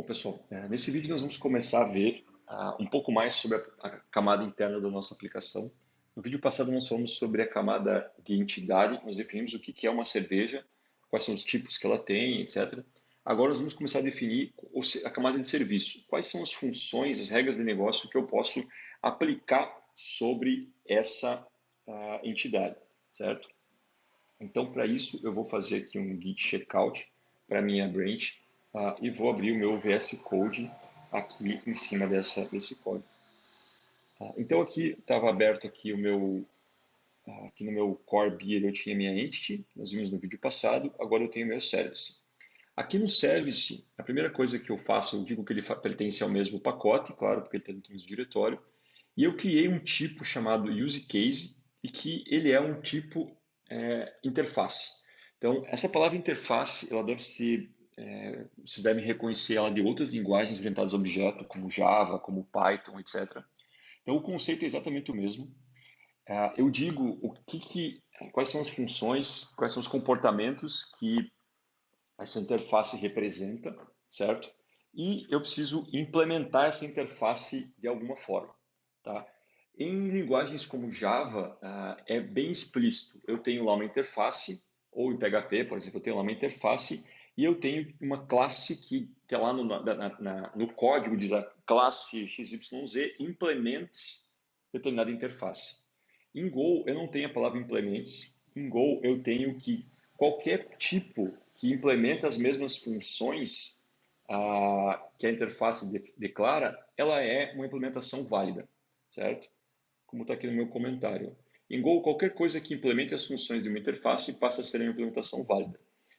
Bom, pessoal, nesse vídeo nós vamos começar a ver um pouco mais sobre a camada interna da nossa aplicação. No vídeo passado nós falamos sobre a camada de entidade, nós definimos o que é uma cerveja, quais são os tipos que ela tem, etc. Agora nós vamos começar a definir a camada de serviço. Quais são as funções, as regras de negócio que eu posso aplicar sobre essa entidade, certo? Então, para isso, eu vou fazer aqui um git checkout para minha branch e vou abrir o meu VS Code aqui em cima desse código. Então, aqui estava aberto aqui aqui no meu core beer eu tinha minha entity, nós vimos no vídeo passado, agora eu tenho meu service. Aqui no service, a primeira coisa que eu faço, eu digo que ele pertence ao mesmo pacote, claro, porque ele está dentro do diretório, e eu criei um tipo chamado use case e que ele é um tipo interface. Então, essa palavra interface, ela deve ser, vocês devem reconhecer ela de outras linguagens orientadas a objeto, como Java, como Python, etc. Então, o conceito é exatamente o mesmo. Eu digo quais são as funções, quais são os comportamentos que essa interface representa, certo? E eu preciso implementar essa interface de alguma forma, tá? Em linguagens como Java, é bem explícito. Eu tenho lá uma interface, ou em PHP, por exemplo, eu tenho lá uma interface e eu tenho uma classe que está lá no código, diz a classe XYZ implements determinada interface. Em Go, eu não tenho a palavra implements. Em Go, eu tenho que qualquer tipo que implementa as mesmas funções que a interface declara, ela é uma implementação válida, certo? Como está aqui no meu comentário. Em Go, qualquer coisa que implemente as funções de uma interface passa a ser uma implementação válida.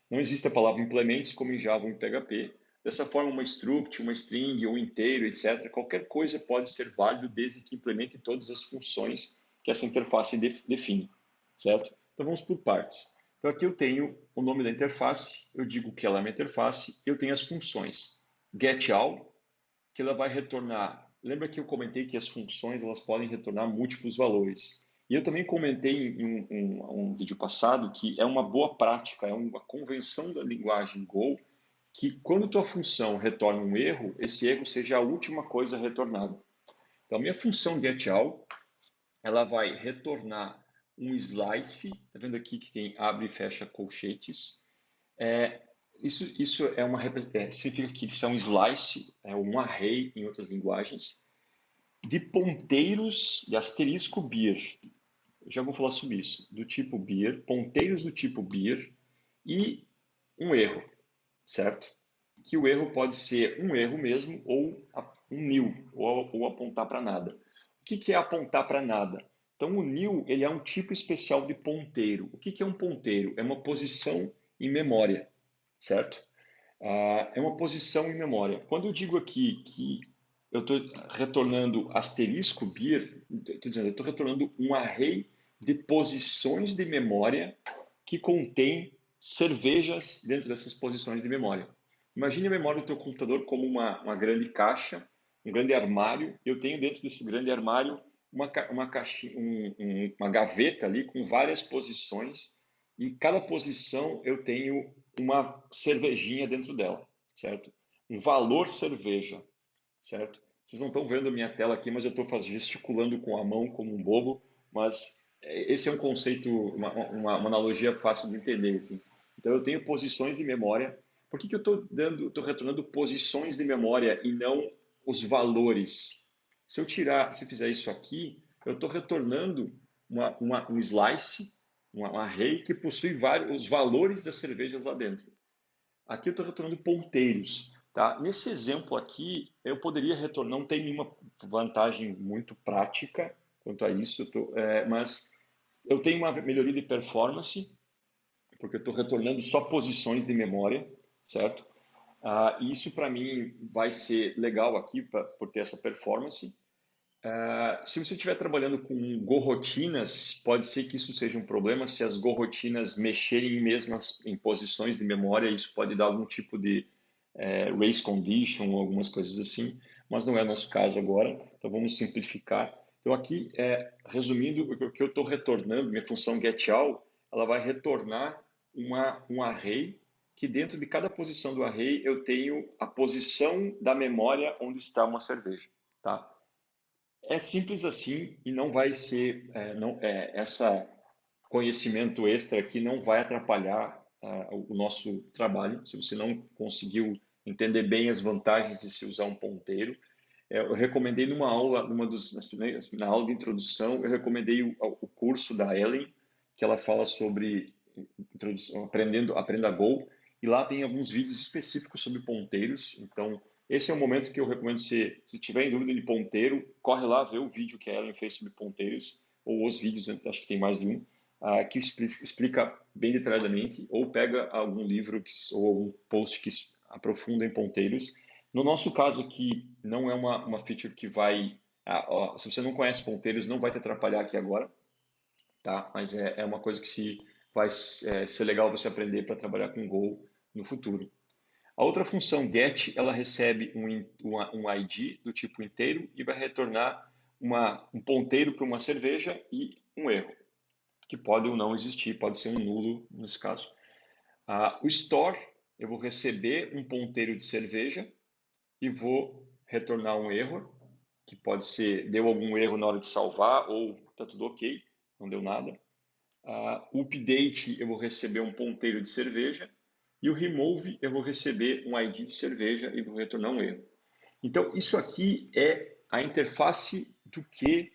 Não existe a palavra implements como em Java ou em PHP. Dessa forma, uma struct, uma string ou inteiro, etc., qualquer coisa pode ser válido desde que implemente todas as funções que essa interface define, certo? Então vamos por partes. Então aqui eu tenho o nome da interface, eu digo que ela é uma interface, eu tenho as funções getAll, que ela vai retornar. Lembra que eu comentei que as funções elas podem retornar múltiplos valores. E eu também comentei em um vídeo passado que é uma boa prática, é uma convenção da linguagem Go, que quando tua função retorna um erro, esse erro seja a última coisa retornada. Então, minha função getAll, ela vai retornar um slice, tá vendo aqui que tem abre e fecha colchetes. Isso significa que isso é um slice, é um array em outras linguagens, de ponteiros de asterisco beer. Eu já vou falar sobre isso, do tipo beer, ponteiros do tipo beer e um erro, certo? Que o erro pode ser um erro mesmo ou um nil, ou apontar para nada. O que é apontar para nada? Então, o nil ele é um tipo especial de ponteiro. O que é um ponteiro? É uma posição em memória, certo? É uma posição em memória. Quando eu digo aqui que eu estou retornando asterisco beer, estou dizendo, eu estou retornando um array de posições de memória que contém cervejas dentro dessas posições de memória. Imagine a memória do teu computador como uma grande caixa, um grande armário. Eu tenho dentro desse grande armário uma gaveta ali com várias posições e cada posição eu tenho uma cervejinha dentro dela, certo? Um valor cerveja, certo? Vocês não estão vendo a minha tela aqui, mas eu estou gesticulando com a mão como um bobo, mas esse é um conceito, uma analogia fácil de entender. Assim. Então eu tenho posições de memória. Por que eu estou retornando posições de memória e não os valores? Se eu fizer isso aqui, eu estou retornando um slice, um array que possui vários os valores das cervejas lá dentro. Aqui eu estou retornando ponteiros. Tá? Nesse exemplo aqui, eu poderia retornar, não tem nenhuma vantagem muito prática quanto a isso, mas eu tenho uma melhoria de performance, porque eu estou retornando só posições de memória, certo? E isso para mim vai ser legal aqui por ter essa performance. Se você estiver trabalhando com gorrotinas, pode ser que isso seja um problema se as gorrotinas mexerem mesmo em posições de memória, isso pode dar algum tipo de race condition, algumas coisas assim, mas não é nosso caso agora, então vamos simplificar. Então aqui, resumindo, o que eu estou retornando, minha função getAll, ela vai retornar um array que dentro de cada posição do array eu tenho a posição da memória onde está uma cerveja, tá? É simples assim e não vai ser, essa conhecimento extra aqui não vai atrapalhar o nosso trabalho, se você não conseguiu entender bem as vantagens de se usar um ponteiro. Eu recomendei numa aula, na aula de introdução, eu recomendei o curso da Ellen, que ela fala sobre aprenda Go, e lá tem alguns vídeos específicos sobre ponteiros. Então, esse é o momento que eu recomendo você, se tiver em dúvida de ponteiro, corre lá ver o vídeo que a Ellen fez sobre ponteiros, ou os vídeos, acho que tem mais de um, que explica bem detalhadamente, ou pega algum livro ou algum post que aprofunda em ponteiros. No nosso caso aqui, não é uma feature que vai... se você não conhece ponteiros, não vai te atrapalhar aqui agora, tá? Mas é uma coisa que vai ser legal você aprender para trabalhar com Go no futuro. A outra função get, ela recebe um ID do tipo inteiro e vai retornar um ponteiro para uma cerveja e um erro, que pode ou não existir, pode ser um nulo nesse caso. O store, eu vou receber um ponteiro de cerveja e vou retornar um erro, que pode ser, deu algum erro na hora de salvar ou está tudo ok, não deu nada. O update, eu vou receber um ponteiro de cerveja. E o remove, eu vou receber um ID de cerveja e vou retornar um erro. Então, isso aqui é a interface do que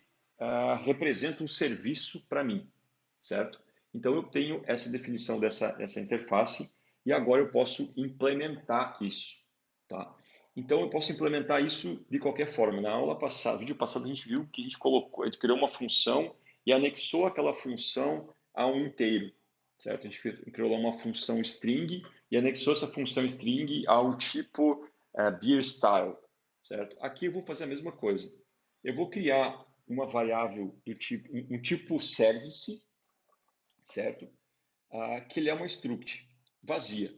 representa um serviço para mim, certo? Então, eu tenho essa definição dessa interface e agora eu posso implementar isso, tá? Então, eu posso implementar isso de qualquer forma. Na aula passada, no vídeo passado, a gente viu que a gente criou uma função e anexou aquela função a um inteiro, certo? A gente criou lá uma função string e anexou essa função string ao tipo beer style, certo? Aqui eu vou fazer a mesma coisa. Eu vou criar uma variável do tipo, um tipo service, certo? Que ele é uma struct vazia.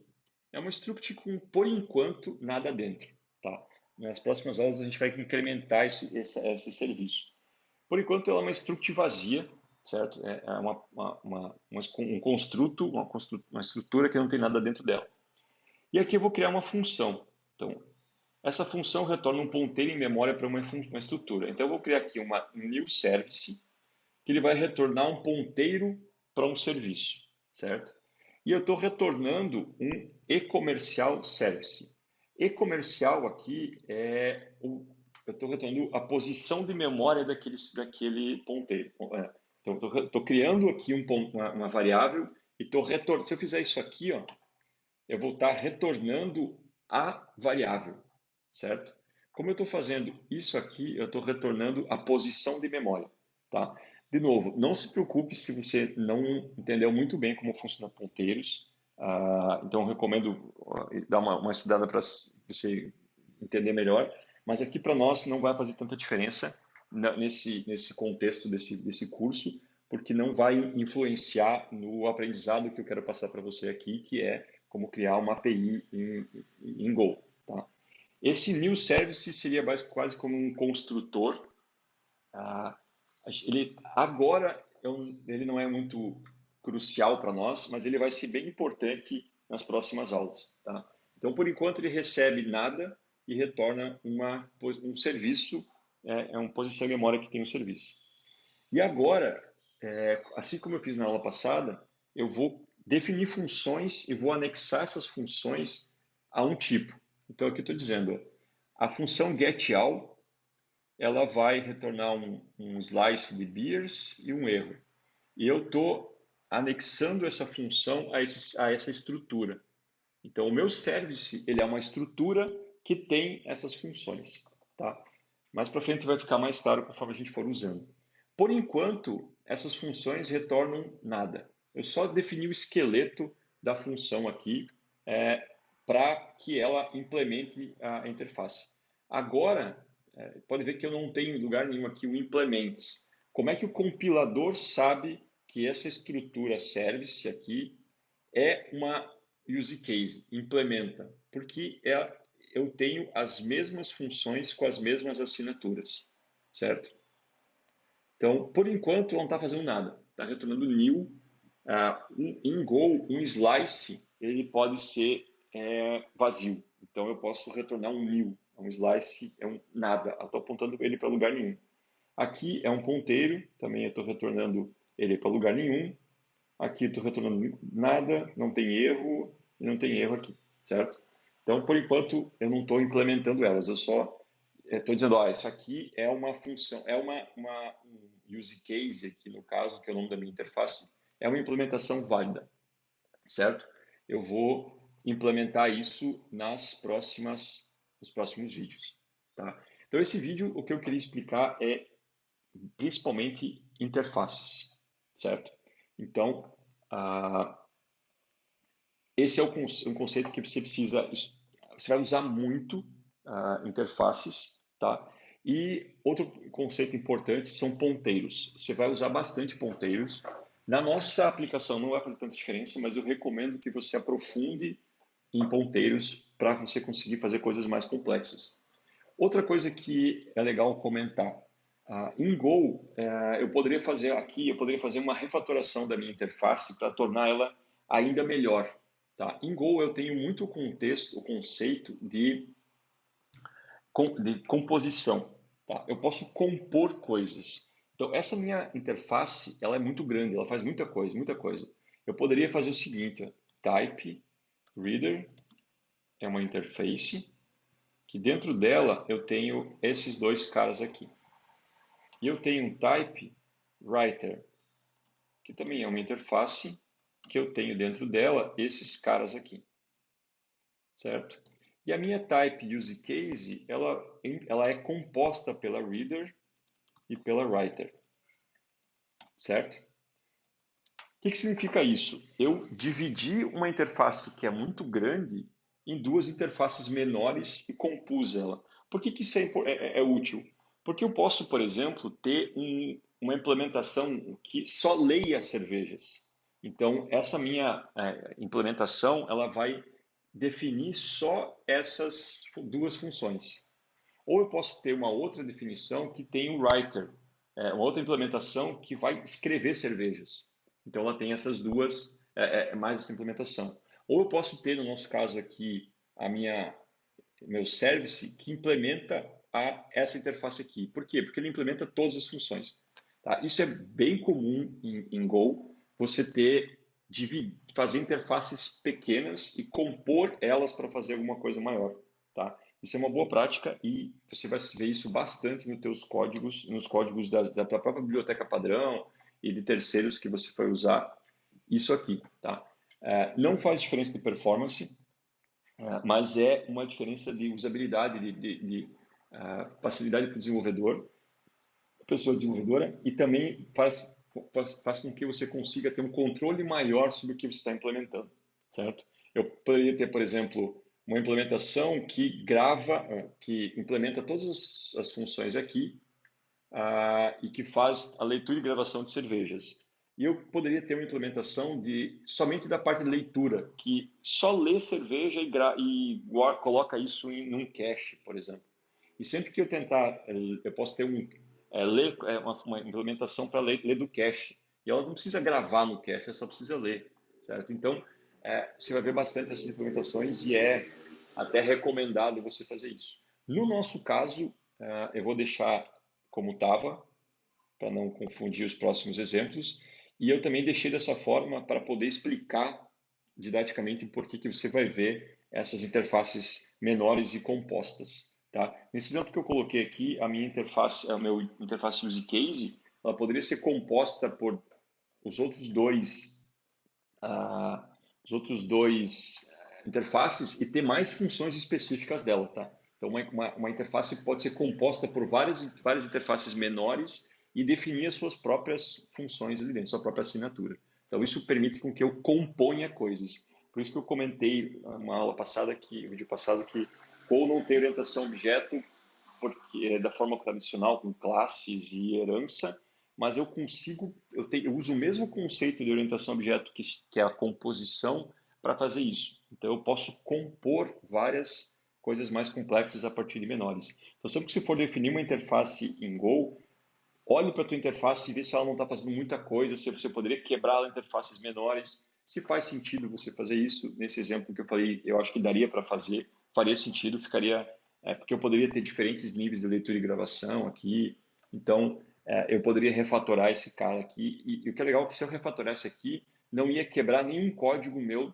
É uma struct com, por enquanto, nada dentro, tá? Nas próximas aulas a gente vai incrementar esse serviço. Por enquanto ela é uma struct vazia, certo? É um construto, uma estrutura que não tem nada dentro dela. E aqui eu vou criar uma função. Então, essa função retorna um ponteiro em memória para uma estrutura. Então, eu vou criar aqui um new service, que ele vai retornar um ponteiro para um serviço, certo? E eu estou retornando um e-comercial service. E-comercial aqui eu estou retornando a posição de memória daquele ponteiro. Então, estou criando aqui uma variável e estou retornando. Se eu fizer isso aqui, ó, eu vou estar retornando a variável, certo? Como eu estou fazendo isso aqui, eu estou retornando a posição de memória, tá? De novo, não se preocupe se você não entendeu muito bem como funciona ponteiros. Então, eu recomendo dar uma estudada para você entender melhor. Mas aqui para nós não vai fazer tanta diferença nesse contexto desse curso, porque não vai influenciar no aprendizado que eu quero passar para você aqui, que é como criar uma API em Go. Tá? Esse new service seria quase como um construtor. Ele agora ele não é muito crucial para nós, mas ele vai ser bem importante nas próximas aulas. Tá? Então, por enquanto, ele recebe nada e retorna um serviço, uma posição em memória que tem um serviço. E agora, assim como eu fiz na aula passada, eu vou definir funções e vou anexar essas funções a um tipo. Então, aqui eu estou dizendo, a função getAll, ela vai retornar um slice de beers e um erro. E eu estou anexando essa função a essa estrutura. Então, o meu service ele é uma estrutura que tem essas funções. Tá? Mais para frente vai ficar mais claro conforme a gente for usando. Por enquanto, essas funções retornam nada. Eu só defini o esqueleto da função aqui para que ela implemente a interface. Agora, pode ver que eu não tenho em lugar nenhum aqui o implements. Como é que o compilador sabe que essa estrutura service aqui é uma use case, implementa? Porque eu tenho as mesmas funções com as mesmas assinaturas, certo? Então, por enquanto, não está fazendo nada. Está retornando new. Em Go, um slice ele pode ser vazio. Então eu posso retornar um nil, um slice é um nada, eu estou apontando ele para lugar nenhum. Aqui é um ponteiro, também eu estou retornando ele para lugar nenhum. Aqui eu estou retornando nada, não tem erro, e não tem erro aqui, certo? Então, por enquanto, eu não estou implementando elas, eu só estou dizendo, ó, isso aqui é uma função, um use case aqui no caso, que é o nome da minha interface, é uma implementação válida, certo? Eu vou implementar isso nos próximos vídeos, tá? Então, esse vídeo, o que eu queria explicar é principalmente interfaces, certo? Então, esse é um conceito que você vai usar muito interfaces, tá? E outro conceito importante são ponteiros. Você vai usar bastante ponteiros. Na nossa aplicação não vai fazer tanta diferença, mas eu recomendo que você aprofunde em ponteiros para você conseguir fazer coisas mais complexas. Outra coisa que é legal comentar, em Go, eu poderia fazer uma refatoração da minha interface para tornar ela ainda melhor. Tá? Em Go eu tenho muito o conceito de composição. Tá? Eu posso compor coisas. Então essa minha interface, ela é muito grande, ela faz muita coisa, muita coisa. Eu poderia fazer o seguinte, ó, type reader é uma interface que dentro dela eu tenho esses dois caras aqui. E eu tenho um type writer, que também é uma interface que eu tenho dentro dela esses caras aqui, certo? E a minha type use case, ela é composta pela reader e pela writer, certo? O que significa isso? Eu dividi uma interface que é muito grande em duas interfaces menores e compus ela. Por que isso é útil? Porque eu posso, por exemplo, ter uma implementação que só leia cervejas. Então, essa minha implementação ela vai definir só essas duas funções. Ou eu posso ter uma outra definição que tem um writer, uma outra implementação que vai escrever cervejas. Então ela tem essas duas, mais essa implementação. Ou eu posso ter, no nosso caso aqui, meu service que implementa essa interface aqui. Por quê? Porque ele implementa todas as funções. Tá? Isso é bem comum em Go, você fazer interfaces pequenas e compor elas para fazer alguma coisa maior. Tá? Isso é uma boa prática e você vai ver isso bastante nos códigos da própria biblioteca padrão e de terceiros que você vai usar isso aqui. Tá? Não faz diferença de performance, mas é uma diferença de usabilidade, de facilidade para o desenvolvedor, pessoa desenvolvedora, e também faz com que você consiga ter um controle maior sobre o que você está implementando, certo? Eu poderia ter, por exemplo, uma implementação que implementa todas as funções aqui e que faz a leitura e gravação de cervejas. E eu poderia ter uma implementação somente da parte de leitura, que só lê cerveja coloca isso num cache, por exemplo. E sempre que eu tentar, eu posso ter uma implementação para ler do cache. E ela não precisa gravar no cache, ela só precisa ler, certo? Então, você vai ver bastante essas implementações e é até recomendado você fazer isso. No nosso caso, eu vou deixar como estava, para não confundir os próximos exemplos, e eu também deixei dessa forma para poder explicar didaticamente por que você vai ver essas interfaces menores e compostas. Tá? Nesse exemplo que eu coloquei aqui, a meu interface use case, ela poderia ser composta por os outros dois, uh, interfaces e ter mais funções específicas dela, tá? Então, uma interface pode ser composta por várias interfaces menores e definir as suas próprias funções ali dentro, sua própria assinatura. Então, isso permite com que eu componha coisas. Por isso que eu comentei uma aula passada, um vídeo passado, que ou não tem orientação a objeto, porque da forma tradicional, com classes e herança, mas eu uso o mesmo conceito de orientação a objeto, que é a composição, para fazer isso. Então, eu posso compor várias coisas mais complexas a partir de menores. Então, sempre que você for definir uma interface em Go, olhe para a tua interface e vê se ela não está fazendo muita coisa, se você poderia quebrar ela em interfaces menores, Se faz sentido você fazer isso, nesse exemplo que eu falei, eu acho que daria para fazer, faria sentido, ficaria, porque eu poderia ter diferentes níveis de leitura e gravação aqui, então eu poderia refatorar esse cara aqui, e o que é legal é que se eu refatorasse aqui, não ia quebrar nenhum código meu,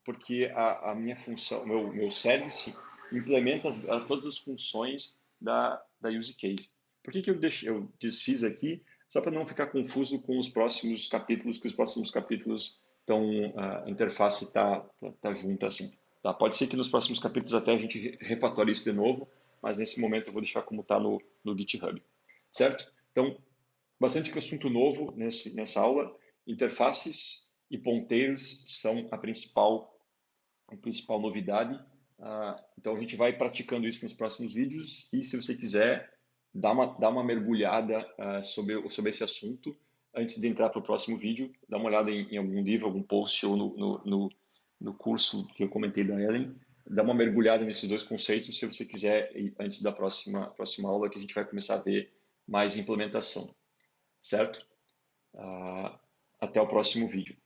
porque a minha função, meu service implementa todas as funções da use case. Por que eu desfiz aqui? Só para não ficar confuso com os próximos capítulos, que os próximos capítulos estão, a interface tá junto assim. Tá? Pode ser que nos próximos capítulos até a gente refatore isso de novo, mas nesse momento eu vou deixar como está no GitHub. Certo? Então, bastante assunto novo nessa aula. Interfaces e ponteiros são a principal novidade. Então a gente vai praticando isso nos próximos vídeos e se você quiser dá uma mergulhada sobre esse assunto antes de entrar para o próximo vídeo, dá uma olhada em algum livro, algum post ou no curso que eu comentei da Ellen, dá uma mergulhada nesses dois conceitos se você quiser antes da próxima aula que a gente vai começar a ver mais implementação, certo? Até o próximo vídeo.